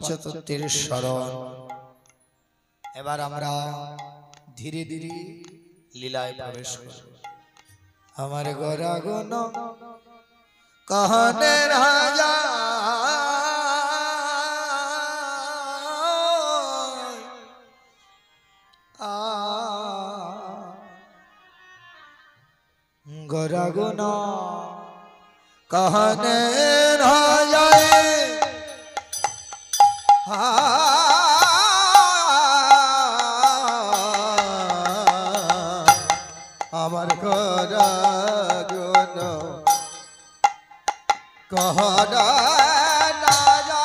পঞ্চতত্ত্বের স্মরণ। এবার আমরা ধীরে ধীরে লীলায় প্রবেশ করব। আমার গরাগুণ कहने राजा गरागुण कहने राजा আমার গরাগুণ कहना ना जा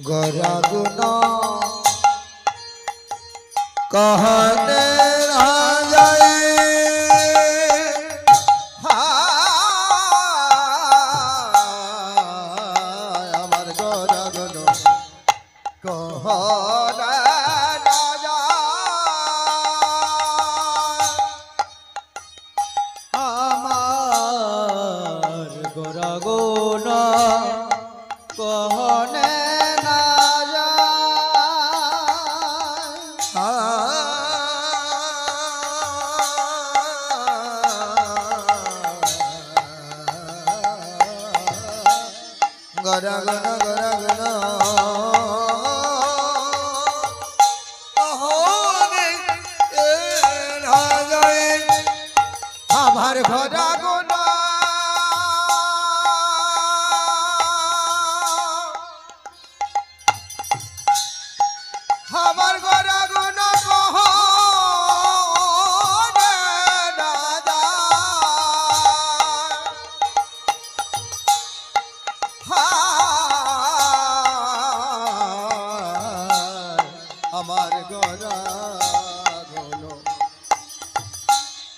गरागुण कहने ना जाए আমার গরাগুণ कहना ना जा আমার গরাগুণ कहने ना जा गरागुण गरागुण আমার গরাগুণ আমার গরাগুণ कहने না जा আমার গরাগুণ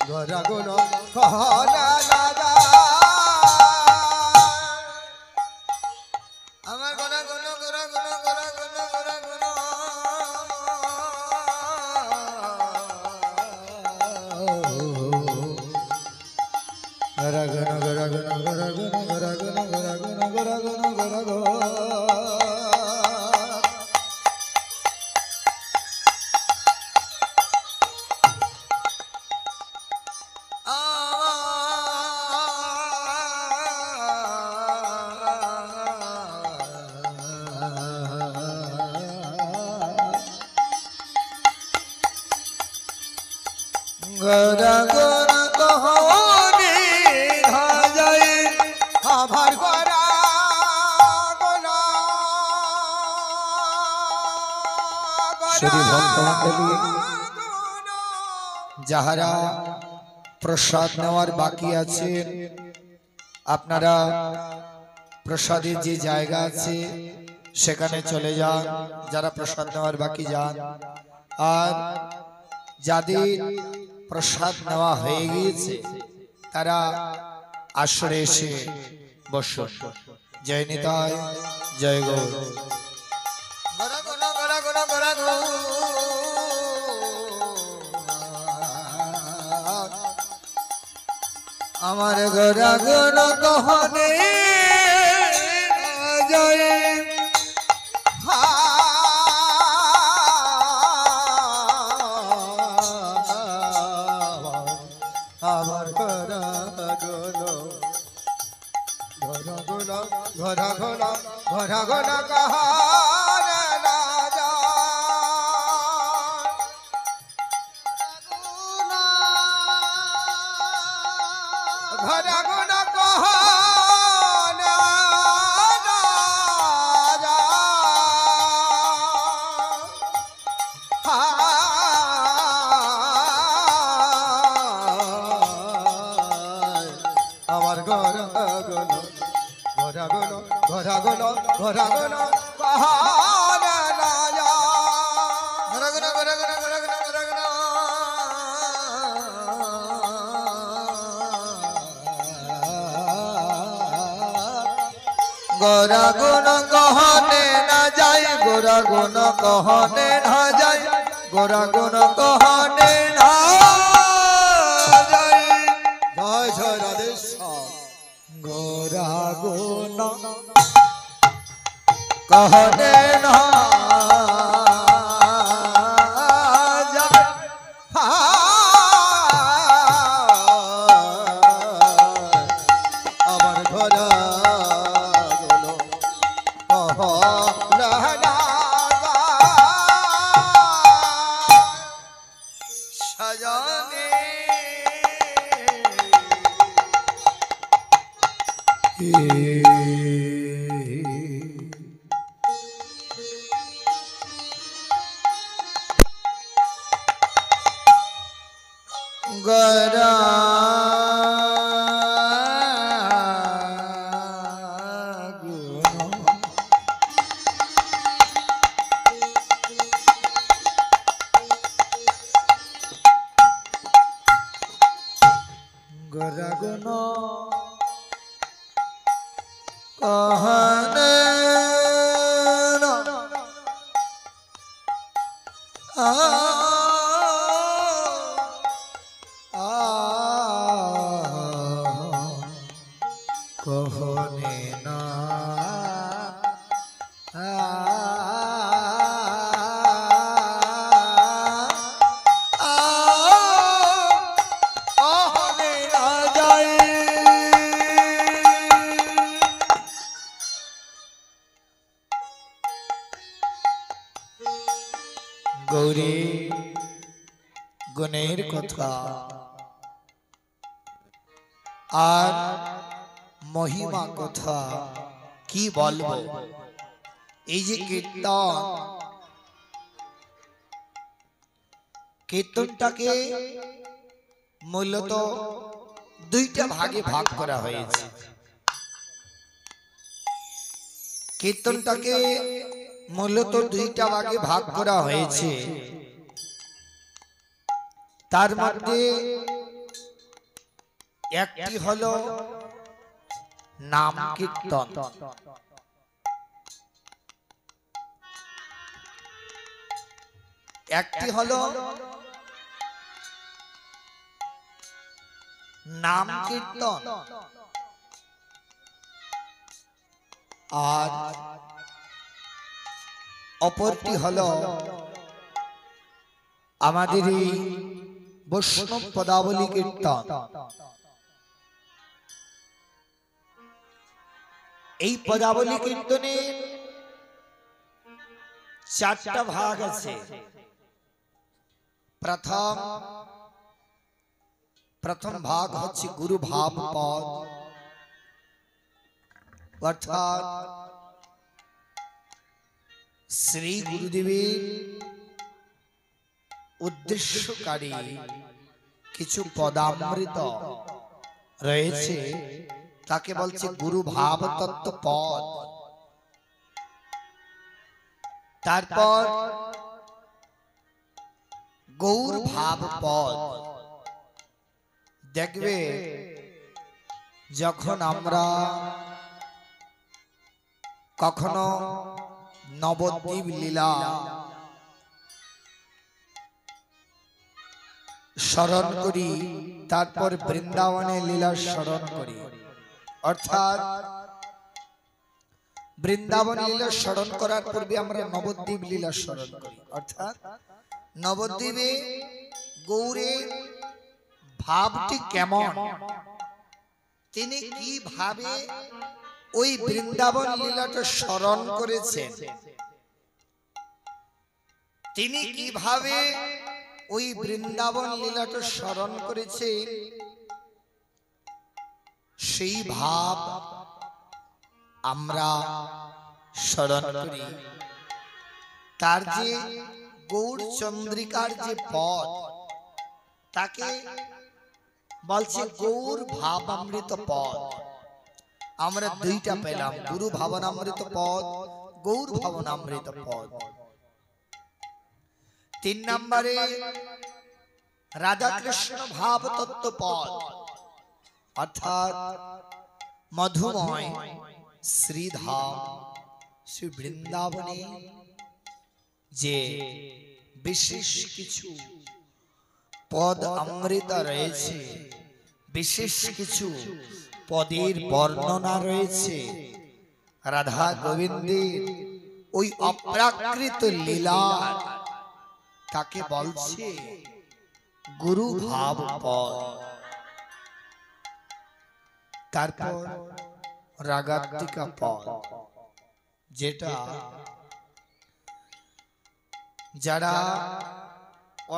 गरागुण कहना ना जा আমার গরাগুণ গরাগুণ গরাগুণ গরাগুণ गरागुण गरागुण गरागुण गरागुण गरागुण गरागुण गरागुण गरागुण कहने ना जाए আমার গরাগুণ श्री भक्तमंडली যাহারা প্রসাদ নেওয়ার বাকি আছে আপনারা প্রসাদের যে জায়গা আছে সেখানে চলে যান। যারা প্রসাদ নেওয়ার বাকি যান, আর যাদের প্রসাদ নেওয়া হয়ে গিয়েছে তারা আসরে এসে বসুন। জয় নিতাই, জয় গৌর। গরাগুণ গরাগুণ গরাগুণ আমার গরাগুণ कहने না যায় আমার গরাগুণ গরাগুণ গরাগুণ গরাগুণ कहने ना जा गरागुण कहने ना जा আমার গরাগুণ গরাগুণ গরাগুণ গরাগুণ कहने ना जा गरागुण गरागुণ गरागुণ गरागुণ गरागुण कहने ना जाए गरागुण कहने ना जाए গোরা গুণ কহনে না যায়। জয় জয় রাধেশ্বর। গোরা গুণ কহনে না যায়। আমার ঘোরা গুণ কহনে না সাজানে গরা গরা গুণ কহনে না কহনে না গৌরী গুণের কথা আর মহিমা কথা কি বলবো। এই যে কীর্তনটাকে মূলত দুইটা ভাগে ভাগ করা হয়েছে। কীর্তনটাকে মূলত দুইটা ভাগে ভাগ করা হয়েছে। তার মধ্যে একটি হলো নাম কীর্তন, একটি হলো নাম কীর্তন, আর অপরটি হলো আমাদের এই বৈষ্ণব পদাবলী কীর্তন। এই পদাবলী কীর্তনে চারটা ভাগ আছে। প্রথম ভাগ হচ্ছে গুরু ভাব পদ, অর্থাৎ শ্রী গুরুদেবের উদ্দেশ্যকারী কিছু পদামৃত রয়েছে, তাকে বলছে গুরু ভাব তত্ত্ব পদ। তারপর গৌর ভাব পদ। দেখবে যখন আমরা কখনো নবদ্বীপ লীলা স্মরণ করি, তারপর বৃন্দাবনের লীলা স্মরণ করি, অর্থাৎ বৃন্দাবন লীলা স্মরণ করার পূর্বে আমরা নবদ্বীপ লীলা স্মরণ করি। অর্থাৎ নবদ্বীপে গৌরের ভাবটি কেমন, তিনি কিভাবে ওই বৃন্দাবন লীলাটা স্মরণ করেছেন, তিনি কিভাবে ওই বৃন্দাবন লীলাটা স্মরণ করেছেন, সেই ভাব আমরা স্মরণ করি। তার যে গৌর চন্দ্রিকার যে পদ, তাকে বলছে গৌর ভাবামৃত পদ। আমরা দুইটা পেলাম, গুরু ভাবনামৃত পদ, গৌর ভাবনামৃত পদ। 3 নম্বরে রাধা কৃষ্ণ ভাব তত্ত্ব পদ, অর্থাৎ মধুময় শ্রীধাম শ্রী বৃন্দাবনে যে বিশেষ কিছু পদ অমৃত রয়েছে, বিশেষ কিছু পদের বর্ণনা রয়েছে। রাধা গোবিন্দের ওই অপ্রাকৃত লীলা তাকে বলছে গুরু ভাব পদ। তারপর রাগাত্মিকা পদ, যেটা যারা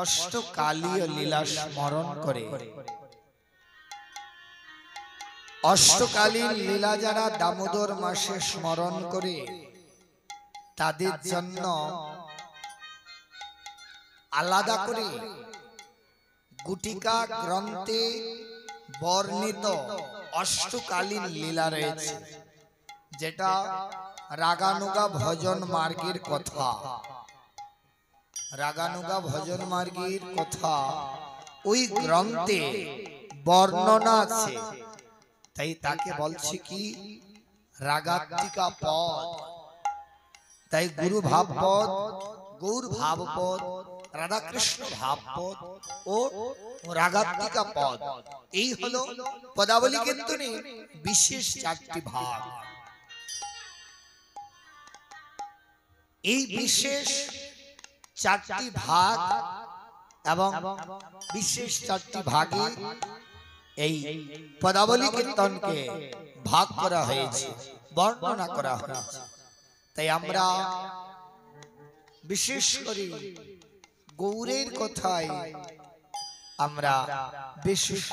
অষ্টকালীয় লীলা স্মরণ করে, অষ্টকালীন লীলা যারা দামোদর মাসে স্মরণ করে, তাদের জন্য আলাদা করে গুটিকা গ্রন্থে বর্ণিত অষ্টকালীন লীলা রয়েছে, যেটা রাগানুগা ভজন মার্গের কথা। রাগানুগা ভজন মার্গের কথা ওই গ্রন্থে বর্ণনা আছে, তাই তাকে বলছে কি রাগাত্মিকা পদ। তাই গুরু ভাব পদ, গৌর ভাব পদ, রাধাকৃষ্ণ ভাব পদ ও রাগাত্মিকা পদ, এই হলো পদাবলী কীর্তনের বিশেষ চারটি ভাগ। এই বিশেষ চারটি ভাগ এবং বিশেষ চারটি ভাগে এই পদাবলী কীর্তনকে ভাগ করা হয়েছে, বর্ণনা করা হয়েছে। তাই আমরা বিশেষ করে গৌরের কথায় আমরা বিশেষ